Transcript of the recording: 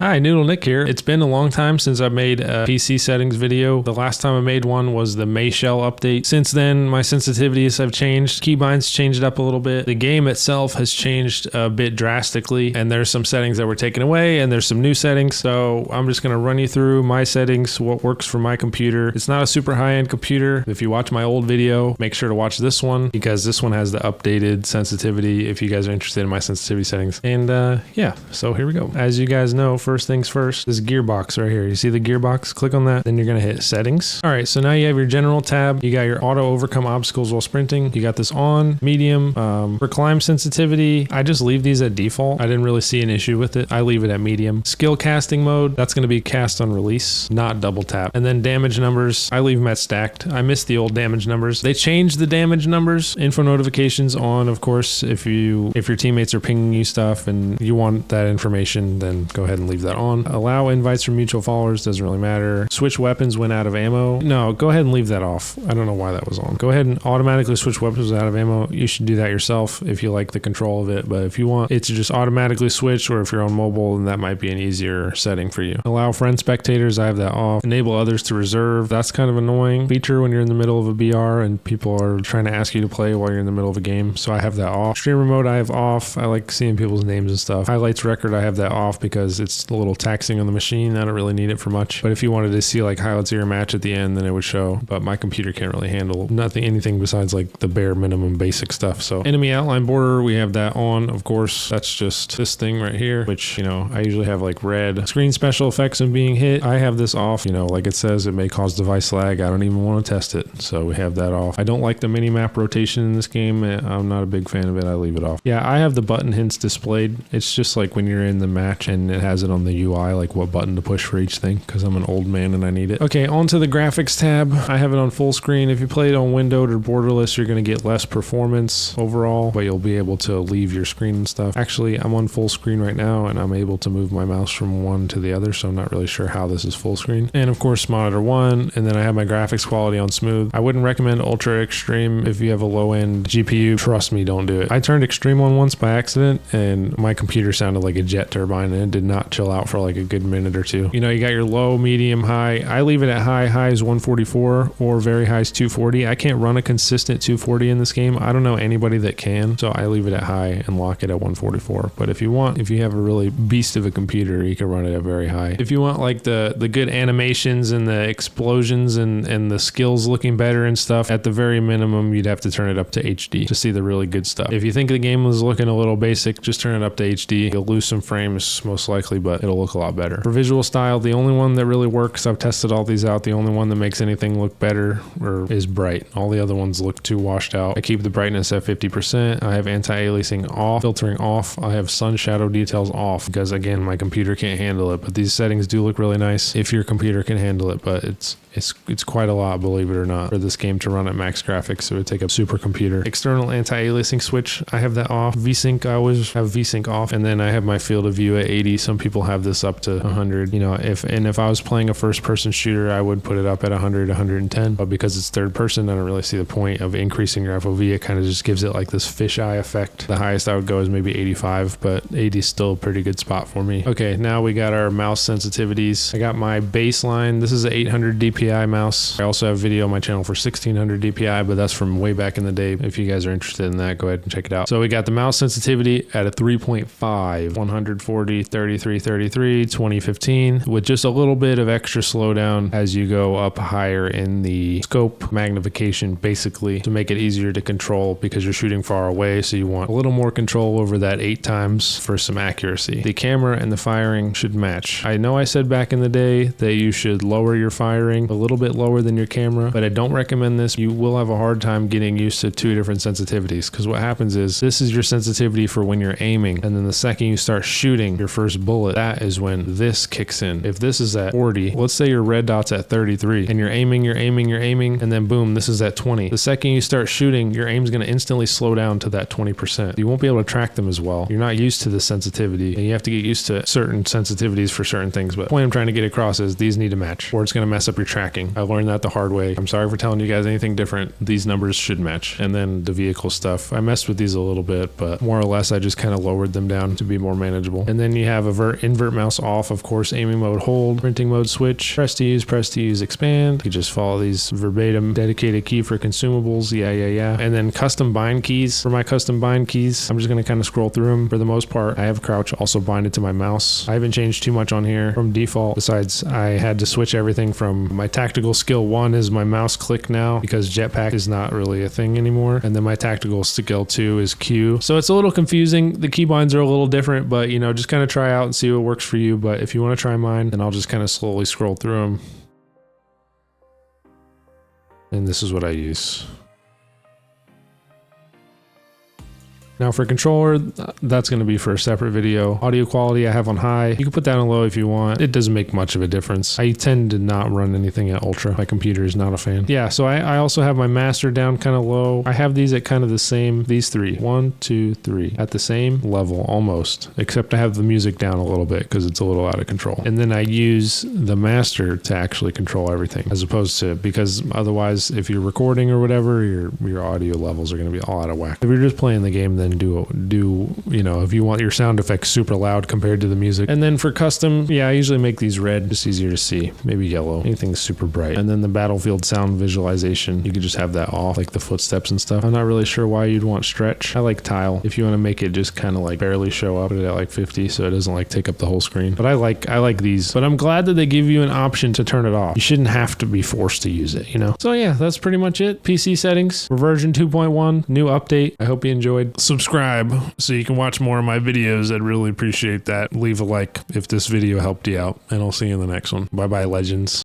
Hi, Noodle Nick here. It's been a long time since I made a PC settings video. The last time I made one was the May Shell update. Since then, my sensitivities have changed. Keybinds changed up a little bit. The game itself has changed a bit drastically, and there's some settings that were taken away, and there's some new settings. So I'm just going to run you through my settings, what works for my computer. It's not a super high-end computer. If you watch my old video, make sure to watch this one because this one has the updated sensitivity if you guys are interested in my sensitivity settings. And yeah, so here we go. As you guys know, first things first, this gearbox right here. You see the gearbox? Click on that. Then you're going to hit settings. All right, so now you have your general tab. You got your auto overcome obstacles while sprinting. You got this on, medium. For climb sensitivity, I just leave these at default. I didn't really see an issue with it. I leave it at medium. Skill casting mode, that's going to be cast on release, not double tap. And then damage numbers, I leave them at stacked. I miss the old damage numbers. They changed the damage numbers. Info notifications on, of course. If your teammates are pinging you stuff and you want that information, then go ahead and leave that on. Allow invites from mutual followers, doesn't really matter. Switch weapons when out of ammo. No, go ahead and leave that off. I don't know why that was on. Go ahead and automatically switch weapons out of ammo. You should do that yourself if you like the control of it, but if you want it to just automatically switch, or if you're on mobile, then that might be an easier setting for you. Allow friend spectators, I have that off. Enable others to reserve, that's kind of annoying feature when you're in the middle of a BR and people are trying to ask you to play while you're in the middle of a game, so I have that off. Streamer mode I have off. I like seeing people's names and stuff. Highlights record I have that off because it's a little taxing on the machine. I don't really need it for much, but if you wanted to see like highlights of your match at the end, then it would show, but my computer can't really handle anything besides like the bare minimum basic stuff. So enemy outline border, we have that on, of course. That's just this thing right here, which, you know, I usually have like red. Screen special effects and being hit, I have this off. You know, like it says, it may cause device lag. I don't even want to test it, so we have that off. I don't like the mini map rotation in this game. I'm not a big fan of it. I leave it off. Yeah, I have the button hints displayed. It's just like when you're in the match and it has it on the UI, like what button to push for each thing, because I'm an old man and I need it. Okay, on to the graphics tab. I have it on full screen. If you play it on windowed or borderless, you're going to get less performance overall, but you'll be able to leave your screen and stuff. Actually, I'm on full screen right now and I'm able to move my mouse from one to the other, so I'm not really sure how this is full screen. And of course, monitor 1, and then I have my graphics quality on smooth. I wouldn't recommend ultra extreme if you have a low-end GPU. Trust me, don't do it. I turned extreme on once by accident and my computer sounded like a jet turbine and it did not chill out for like a good minute or two. You know, you got your low, medium, high. I leave it at high. High is 144 or very high is 240. I can't run a consistent 240 in this game. I don't know anybody that can, so I leave it at high and lock it at 144. But if you have a really beast of a computer, you can run it at very high. If you want like the good animations and the explosions and the skills looking better and stuff, at the very minimum, you'd have to turn it up to HD to see the really good stuff. If you think the game was looking a little basic, just turn it up to HD. You'll lose some frames most likely, but it'll look a lot better. For visual style, the only one that really works, I've tested all these out, the only one that makes anything look better is bright. All the other ones look too washed out. I keep the brightness at 50%. I have anti-aliasing off, filtering off. I have sun shadow details off because again, my computer can't handle it, but these settings do look really nice if your computer can handle it, but it's quite a lot, believe it or not, for this game to run at max graphics. So it would take a supercomputer. External anti-aliasing switch, I have that off. VSync, I always have VSync off, and then I have my field of view at 80. Some people have this up to 100. You know, if I was playing a first-person shooter, I would put it up at 100, 110. But because it's third person, I don't really see the point of increasing your FOV. It kind of just gives it like this fisheye effect. The highest I would go is maybe 85, but 80 is still a pretty good spot for me. Okay, now we got our mouse sensitivities. I got my baseline. This is an 800 DPI mouse. I also have video on my channel for 1600 DPI, but that's from way back in the day. If you guys are interested in that, go ahead and check it out. So we got the mouse sensitivity at a 3.5, 140, 33, 33, 2015, with just a little bit of extra slowdown as you go up higher in the scope magnification, basically to make it easier to control because you're shooting far away, so you want a little more control over that 8 times for some accuracy. The camera and the firing should match. I know I said back in the day that you should lower your firing a little bit lower than your camera, but I don't recommend this. You will have a hard time getting used to 2 different sensitivities, because what happens is this is your sensitivity for when you're aiming, and then the second you start shooting your first bullet, that is when this kicks in. If this is at 40, let's say your red dot's at 33 and you're aiming, and then boom, this is at 20. The second you start shooting, your aim's going to instantly slow down to that 20%. You won't be able to track them as well. You're not used to the sensitivity, and you have to get used to certain sensitivities for certain things, but the point I'm trying to get across is these need to match or it's going to mess up your tracking. I learned that the hard way. I'm sorry for telling you guys anything different. These numbers should match. And then the vehicle stuff, I messed with these a little bit, but more or less I just kind of lowered them down to be more manageable. And then you have avert invert mouse off, of course, aiming mode hold, printing mode switch, press to use, expand. You just follow these verbatim, dedicated key for consumables, yeah. And then custom bind keys. For my custom bind keys, I'm just gonna kind of scroll through them. For the most part, I have crouch also binded to my mouse. I haven't changed too much on here from default. Besides, I had to switch everything from my tactical skill 1 is my mouse click now because Jetpack is not really a thing anymore. And then my tactical skill 2 is Q. So it's a little confusing. The keybinds are a little different, but you know, just kind of try out and see what works for you. But if you want to try mine, then I'll just kind of slowly scroll through them. And this is what I use. Now for controller, that's going to be for a separate video. Audio quality I have on high. You can put that on low if you want. It doesn't make much of a difference. I tend to not run anything at ultra. My computer is not a fan. Yeah, so I also have my master down kind of low. I have these at kind of the same, these three. 1, 2, 3. At the same level, almost. Except I have the music down a little bit because it's a little out of control. And then I use the master to actually control everything. As opposed to, because otherwise if you're recording or whatever, your audio levels are going to be all out of whack. If you're just playing the game, then do you know, if you want your sound effects super loud compared to the music. And then for custom, yeah, I usually make these red, just easier to see. Maybe yellow, anything super bright. And then the battlefield sound visualization, you could just have that off, like the footsteps and stuff. I'm not really sure why you'd want stretch. I like tile. If you want to make it just kind of like barely show up, put it at like 50 so it doesn't like take up the whole screen. But I like these. But I'm glad that they give you an option to turn it off. You shouldn't have to be forced to use it, you know? So yeah, that's pretty much it. PC settings for version 2.1, new update. I hope you enjoyed. Subscribe so you can watch more of my videos. I'd really appreciate that. Leave a like if this video helped you out, and I'll see you in the next one. Bye bye, legends.